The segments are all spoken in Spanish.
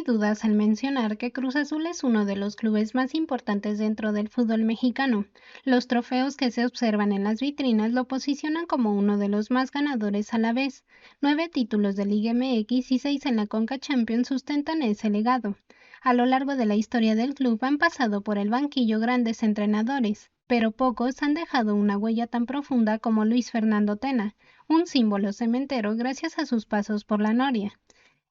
Hay dudas al mencionar que Cruz Azul es uno de los clubes más importantes dentro del fútbol mexicano. Los trofeos que se observan en las vitrinas lo posicionan como uno de los más ganadores a la vez. 9 títulos de Liga MX y 6 en la Conca Champions sustentan ese legado. A lo largo de la historia del club han pasado por el banquillo grandes entrenadores, pero pocos han dejado una huella tan profunda como Luis Fernando Tena, un símbolo cementero gracias a sus pasos por la Noria.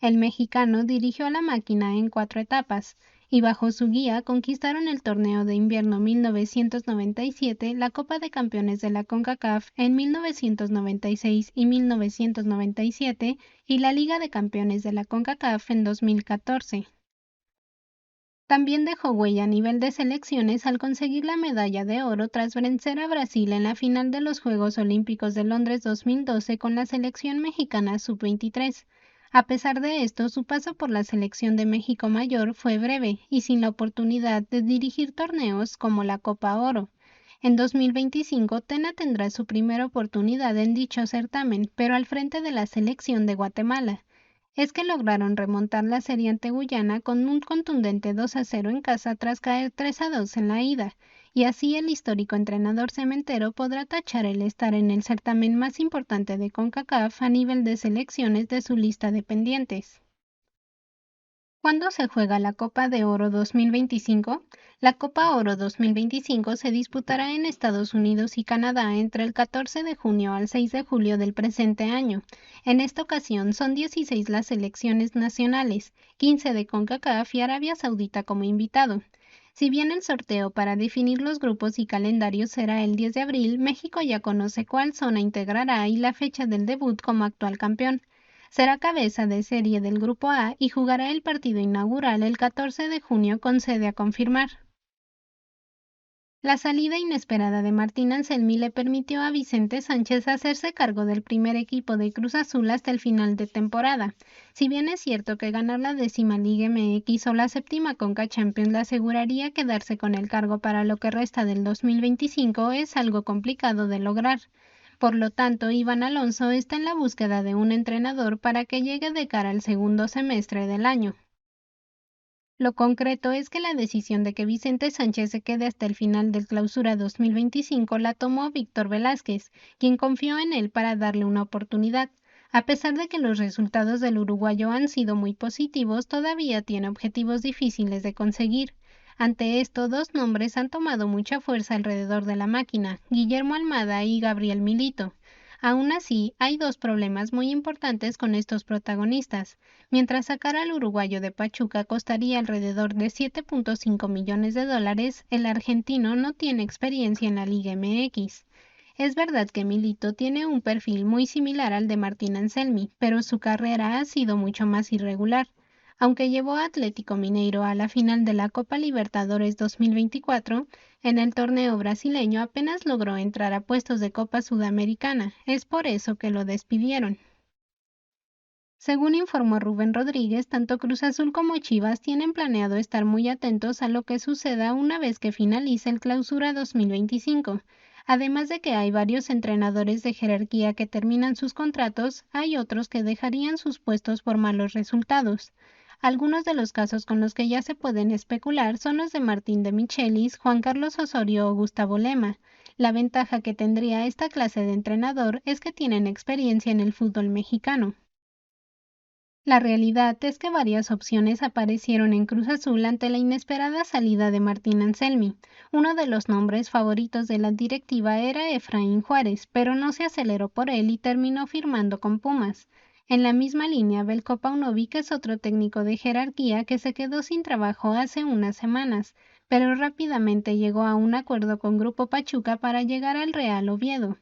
El mexicano dirigió a la máquina en 4 etapas, y bajo su guía conquistaron el Torneo de Invierno 1997, la Copa de Campeones de la CONCACAF en 1996 y 1997 y la Liga de Campeones de la CONCACAF en 2014. También dejó huella a nivel de selecciones al conseguir la medalla de oro tras vencer a Brasil en la final de los Juegos Olímpicos de Londres 2012 con la selección mexicana sub-23. A pesar de esto, su paso por la selección de México mayor fue breve y sin la oportunidad de dirigir torneos como la Copa Oro. En 2025, Tena tendrá su primera oportunidad en dicho certamen, pero al frente de la selección de Guatemala. Es que lograron remontar la serie ante Guyana con un contundente 2-0 en casa tras caer 3-2 en la ida, y así el histórico entrenador cementero podrá tachar el estar en el certamen más importante de CONCACAF a nivel de selecciones de su lista de pendientes. ¿Cuándo se juega la Copa de Oro 2025? La Copa Oro 2025 se disputará en Estados Unidos y Canadá entre el 14 de junio al 6 de julio del presente año. En esta ocasión son 16 las selecciones nacionales, 15 de CONCACAF y Arabia Saudita como invitado. Si bien el sorteo para definir los grupos y calendarios será el 10 de abril, México ya conoce cuál zona integrará y la fecha del debut como actual campeón. Será cabeza de serie del Grupo A y jugará el partido inaugural el 14 de junio con sede a confirmar. La salida inesperada de Martín Anselmi le permitió a Vicente Sánchez hacerse cargo del primer equipo de Cruz Azul hasta el final de temporada. Si bien es cierto que ganar la 10ª Liga MX o la 7ª Conca Champions le aseguraría quedarse con el cargo para lo que resta del 2025, es algo complicado de lograr. Por lo tanto, Iván Alonso está en la búsqueda de un entrenador para que llegue de cara al segundo semestre del año. Lo concreto es que la decisión de que Vicente Sánchez se quede hasta el final del Clausura 2025 la tomó Víctor Velázquez, quien confió en él para darle una oportunidad. A pesar de que los resultados del uruguayo han sido muy positivos, todavía tiene objetivos difíciles de conseguir. Ante esto, dos nombres han tomado mucha fuerza alrededor de la máquina, Guillermo Almada y Gabriel Milito. Aún así, hay dos problemas muy importantes con estos protagonistas. Mientras sacar al uruguayo de Pachuca costaría alrededor de 7.5 millones de dólares, el argentino no tiene experiencia en la Liga MX. Es verdad que Milito tiene un perfil muy similar al de Martín Anselmi, pero su carrera ha sido mucho más irregular. Aunque llevó a Atlético Mineiro a la final de la Copa Libertadores 2024, en el torneo brasileño apenas logró entrar a puestos de Copa Sudamericana. Es por eso que lo despidieron. Según informó Rubén Rodríguez, tanto Cruz Azul como Chivas tienen planeado estar muy atentos a lo que suceda una vez que finalice el Clausura 2025. Además de que hay varios entrenadores de jerarquía que terminan sus contratos, hay otros que dejarían sus puestos por malos resultados. Algunos de los casos con los que ya se pueden especular son los de Martín de Michelis, Juan Carlos Osorio o Gustavo Lema. La ventaja que tendría esta clase de entrenador es que tienen experiencia en el fútbol mexicano. La realidad es que varias opciones aparecieron en Cruz Azul ante la inesperada salida de Martín Anselmi. Uno de los nombres favoritos de la directiva era Efraín Juárez, pero no se aceleró por él y terminó firmando con Pumas. En la misma línea, Belko Paunovic es otro técnico de jerarquía que se quedó sin trabajo hace unas semanas, pero rápidamente llegó a un acuerdo con Grupo Pachuca para llegar al Real Oviedo.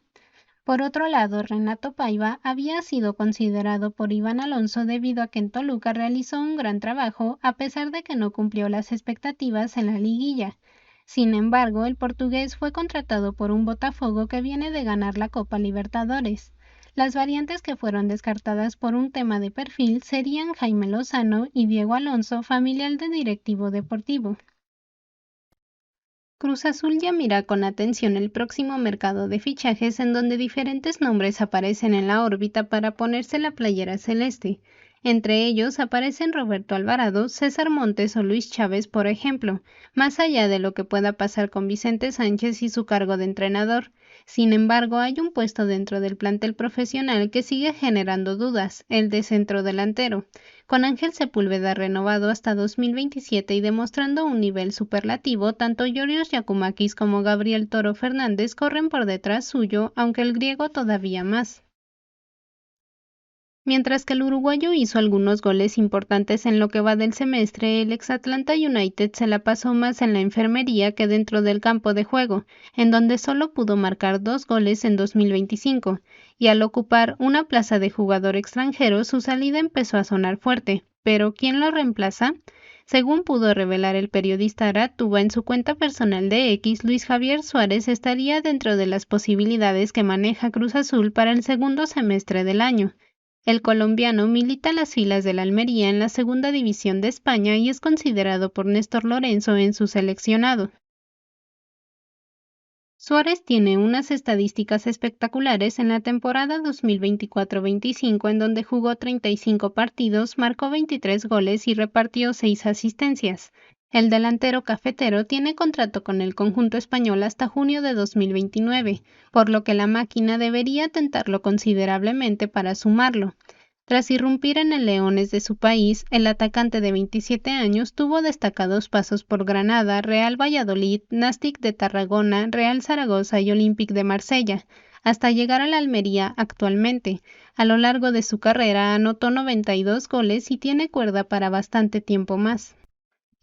Por otro lado, Renato Paiva había sido considerado por Iván Alonso debido a que en Toluca realizó un gran trabajo a pesar de que no cumplió las expectativas en la liguilla. Sin embargo, el portugués fue contratado por un Botafogo que viene de ganar la Copa Libertadores. Las variantes que fueron descartadas por un tema de perfil serían Jaime Lozano y Diego Alonso, familiar del directivo deportivo. Cruz Azul ya mira con atención el próximo mercado de fichajes en donde diferentes nombres aparecen en la órbita para ponerse la playera celeste. Entre ellos aparecen Roberto Alvarado, César Montes o Luis Chávez, por ejemplo, más allá de lo que pueda pasar con Vicente Sánchez y su cargo de entrenador. Sin embargo, hay un puesto dentro del plantel profesional que sigue generando dudas, el de centrodelantero, con Ángel Sepúlveda renovado hasta 2027 y demostrando un nivel superlativo, tanto Georgios Giakoumakis como Gabriel Toro Fernández corren por detrás suyo, aunque el griego todavía más. Mientras que el uruguayo hizo algunos goles importantes en lo que va del semestre, el ex Atlanta United se la pasó más en la enfermería que dentro del campo de juego, en donde solo pudo marcar 2 goles en 2025, y al ocupar una plaza de jugador extranjero, su salida empezó a sonar fuerte. Pero ¿quién lo reemplaza? Según pudo revelar el periodista Aratuba en su cuenta personal de X, Luis Javier Suárez estaría dentro de las posibilidades que maneja Cruz Azul para el segundo semestre del año. El colombiano milita en las filas del Almería en la Segunda División de España y es considerado por Néstor Lorenzo en su seleccionado. Suárez tiene unas estadísticas espectaculares en la temporada 2024-25 en donde jugó 35 partidos, marcó 23 goles y repartió 6 asistencias. El delantero cafetero tiene contrato con el conjunto español hasta junio de 2029, por lo que la máquina debería tentarlo considerablemente para sumarlo. Tras irrumpir en el Leones de su país, el atacante de 27 años tuvo destacados pasos por Granada, Real Valladolid, Nastic de Tarragona, Real Zaragoza y Olympique de Marsella, hasta llegar a la Almería actualmente. A lo largo de su carrera anotó 92 goles y tiene cuerda para bastante tiempo más.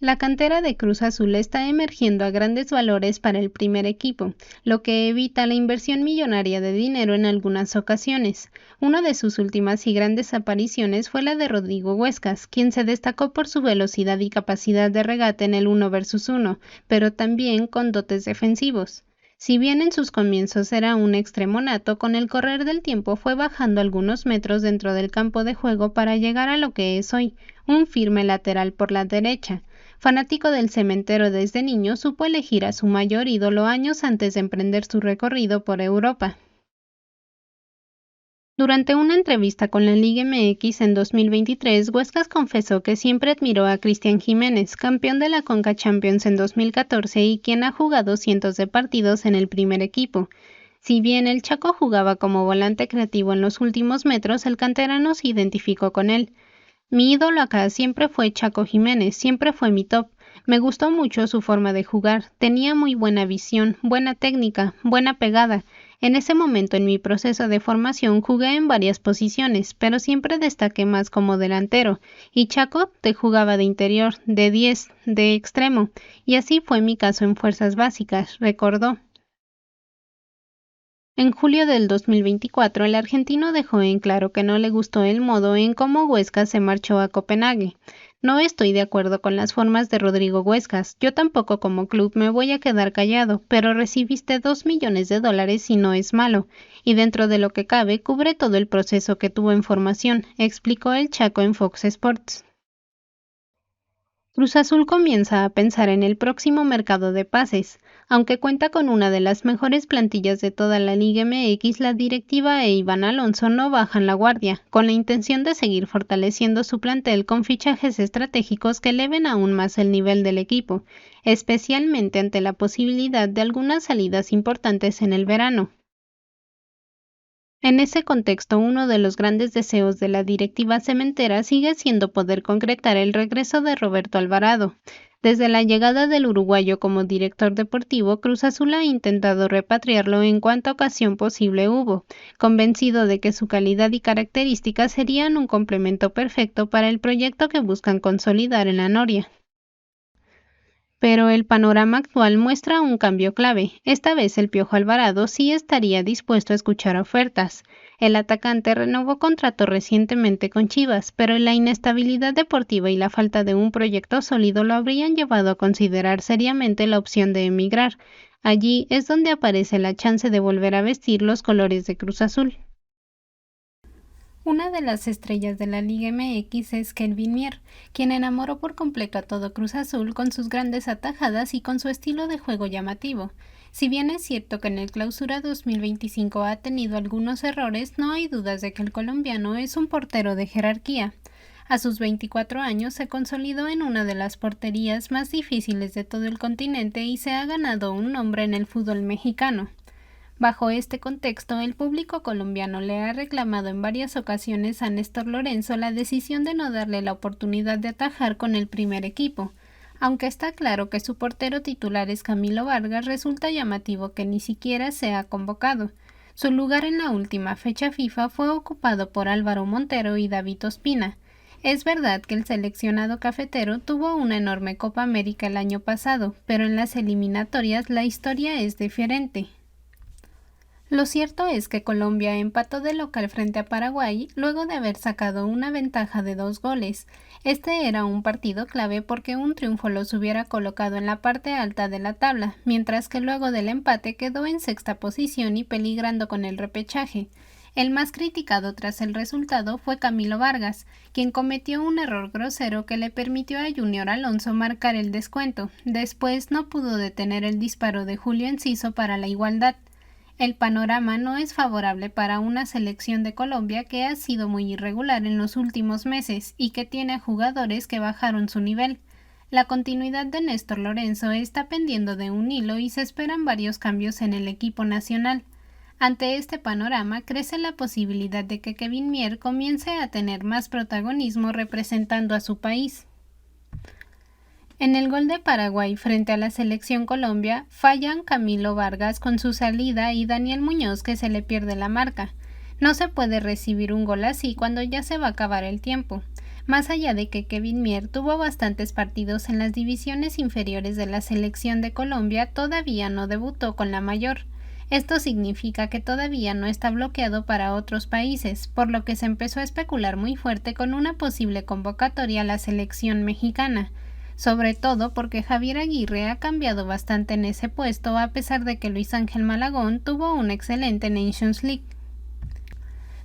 La cantera de Cruz Azul está emergiendo a grandes valores para el primer equipo, lo que evita la inversión millonaria de dinero en algunas ocasiones. Una de sus últimas y grandes apariciones fue la de Rodrigo Huescas, quien se destacó por su velocidad y capacidad de regate en el 1 versus 1, pero también con dotes defensivos. Si bien en sus comienzos era un extremo nato, con el correr del tiempo fue bajando algunos metros dentro del campo de juego para llegar a lo que es hoy, un firme lateral por la derecha. Fanático del cementero desde niño, supo elegir a su mayor ídolo años antes de emprender su recorrido por Europa. Durante una entrevista con la Liga MX en 2023, Huescas confesó que siempre admiró a Cristian Jiménez, campeón de la Conca Champions en 2014 y quien ha jugado cientos de partidos en el primer equipo. Si bien el Chaco jugaba como volante creativo en los últimos metros, el canterano se identificó con él. Mi ídolo acá siempre fue Chaco Jiménez, siempre fue mi top. Me gustó mucho su forma de jugar, tenía muy buena visión, buena técnica, buena pegada. En ese momento en mi proceso de formación jugué en varias posiciones, pero siempre destaqué más como delantero, y Chaco te jugaba de interior, de 10, de extremo, y así fue mi caso en fuerzas básicas, recordó. En julio del 2024, el argentino dejó en claro que no le gustó el modo en cómo Huescas se marchó a Copenhague. No estoy de acuerdo con las formas de Rodrigo Huescas, yo tampoco como club me voy a quedar callado, pero recibiste $2 millones y no es malo, y dentro de lo que cabe cubre todo el proceso que tuvo en formación, explicó el Chaco en Fox Sports. Cruz Azul comienza a pensar en el próximo mercado de pases. Aunque cuenta con una de las mejores plantillas de toda la Liga MX, la directiva e Iván Alonso no bajan la guardia, con la intención de seguir fortaleciendo su plantel con fichajes estratégicos que eleven aún más el nivel del equipo, especialmente ante la posibilidad de algunas salidas importantes en el verano. En ese contexto, uno de los grandes deseos de la directiva cementera sigue siendo poder concretar el regreso de Roberto Alvarado. Desde la llegada del uruguayo como director deportivo, Cruz Azul ha intentado repatriarlo en cuanta ocasión posible hubo, convencido de que su calidad y características serían un complemento perfecto para el proyecto que buscan consolidar en la Noria. Pero el panorama actual muestra un cambio clave. Esta vez el Piojo Alvarado sí estaría dispuesto a escuchar ofertas. El atacante renovó contrato recientemente con Chivas, pero la inestabilidad deportiva y la falta de un proyecto sólido lo habrían llevado a considerar seriamente la opción de emigrar. Allí es donde aparece la chance de volver a vestir los colores de Cruz Azul. Una de las estrellas de la Liga MX es Kelvin Mier, quien enamoró por completo a todo Cruz Azul con sus grandes atajadas y con su estilo de juego llamativo. Si bien es cierto que en el Clausura 2025 ha tenido algunos errores, no hay dudas de que el colombiano es un portero de jerarquía. A sus 24 años se consolidó en una de las porterías más difíciles de todo el continente y se ha ganado un nombre en el fútbol mexicano. Bajo este contexto, el público colombiano le ha reclamado en varias ocasiones a Néstor Lorenzo la decisión de no darle la oportunidad de atajar con el primer equipo. Aunque está claro que su portero titular es Camilo Vargas, resulta llamativo que ni siquiera sea convocado. Su lugar en la última fecha FIFA fue ocupado por Álvaro Montero y David Ospina. Es verdad que el seleccionado cafetero tuvo una enorme Copa América el año pasado, pero en las eliminatorias la historia es diferente. Lo cierto es que Colombia empató de local frente a Paraguay luego de haber sacado una ventaja de 2 goles. Este era un partido clave porque un triunfo los hubiera colocado en la parte alta de la tabla, mientras que luego del empate quedó en sexta posición y peligrando con el repechaje. El más criticado tras el resultado fue Camilo Vargas, quien cometió un error grosero que le permitió a Junior Alonso marcar el descuento. Después no pudo detener el disparo de Julio Enciso para la igualdad. El panorama no es favorable para una selección de Colombia que ha sido muy irregular en los últimos meses y que tiene a jugadores que bajaron su nivel. La continuidad de Néstor Lorenzo está pendiendo de un hilo y se esperan varios cambios en el equipo nacional. Ante este panorama, crece la posibilidad de que Kevin Mier comience a tener más protagonismo representando a su país. En el gol de Paraguay frente a la selección Colombia, fallan Camilo Vargas con su salida y Daniel Muñoz que se le pierde la marca. No se puede recibir un gol así cuando ya se va a acabar el tiempo. Más allá de que Kevin Mier tuvo bastantes partidos en las divisiones inferiores de la selección de Colombia, todavía no debutó con la mayor. Esto significa que todavía no está bloqueado para otros países, por lo que se empezó a especular muy fuerte con una posible convocatoria a la selección mexicana. Sobre todo porque Javier Aguirre ha cambiado bastante en ese puesto a pesar de que Luis Ángel Malagón tuvo una excelente Nations League.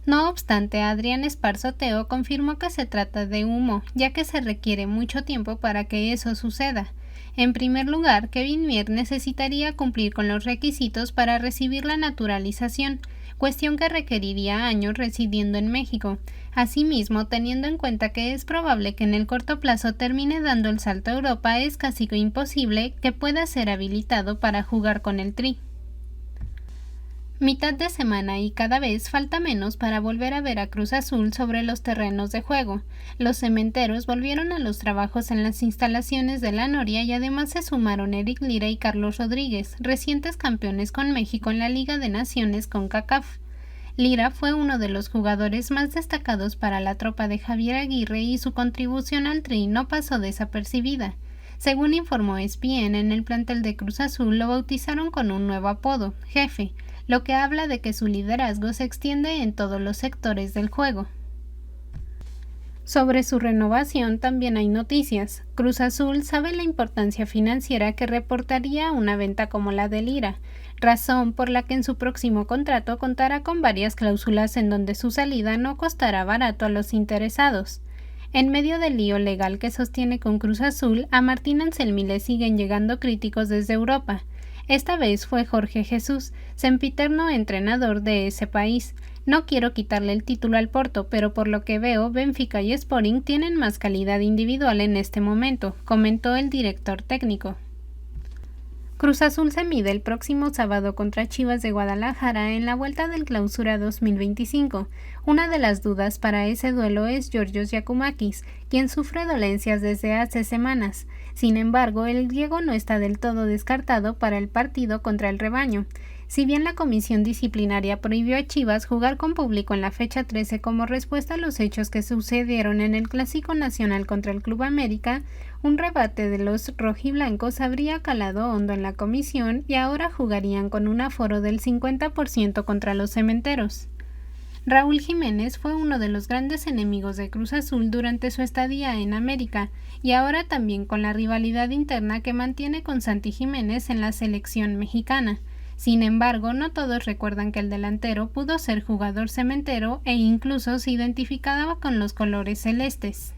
No obstante, Adrián Esparzoteo confirmó que se trata de humo, ya que se requiere mucho tiempo para que eso suceda. En primer lugar, Kevin Mier necesitaría cumplir con los requisitos para recibir la naturalización, cuestión que requeriría años residiendo en México. Asimismo, teniendo en cuenta que es probable que en el corto plazo termine dando el salto a Europa, es casi imposible que pueda ser habilitado para jugar con el Tri. Mitad de semana y cada vez falta menos para volver a ver a Cruz Azul sobre los terrenos de juego. Los cementeros volvieron a los trabajos en las instalaciones de la Noria y además se sumaron Eric Lira y Carlos Rodríguez, recientes campeones con México en la Liga de Naciones CONCACAF. Lira fue uno de los jugadores más destacados para la tropa de Javier Aguirre y su contribución al Tri no pasó desapercibida. Según informó ESPN, en el plantel de Cruz Azul lo bautizaron con un nuevo apodo, Jefe, lo que habla de que su liderazgo se extiende en todos los sectores del juego. Sobre su renovación también hay noticias. Cruz Azul sabe la importancia financiera que reportaría una venta como la de Lira, razón por la que en su próximo contrato contará con varias cláusulas en donde su salida no costará barato a los interesados. En medio del lío legal que sostiene con Cruz Azul, a Martín Anselmi le siguen llegando críticos desde Europa. Esta vez fue Jorge Jesús, sempiterno entrenador de ese país. No quiero quitarle el título al Porto, pero por lo que veo, Benfica y Sporting tienen más calidad individual en este momento, comentó el director técnico. Cruz Azul se mide el próximo sábado contra Chivas de Guadalajara en la vuelta del Clausura 2025. Una de las dudas para ese duelo es Giorgos Giakoumakis, quien sufre dolencias desde hace semanas. Sin embargo, el griego no está del todo descartado para el partido contra el rebaño. Si bien la comisión disciplinaria prohibió a Chivas jugar con público en la fecha 13 como respuesta a los hechos que sucedieron en el Clásico Nacional contra el Club América, un rebate de los rojiblancos habría calado hondo en la comisión y ahora jugarían con un aforo del 50% contra los cementeros. Raúl Jiménez fue uno de los grandes enemigos de Cruz Azul durante su estadía en América y ahora también con la rivalidad interna que mantiene con Santi Jiménez en la selección mexicana. Sin embargo, no todos recuerdan que el delantero pudo ser jugador cementero e incluso se identificaba con los colores celestes.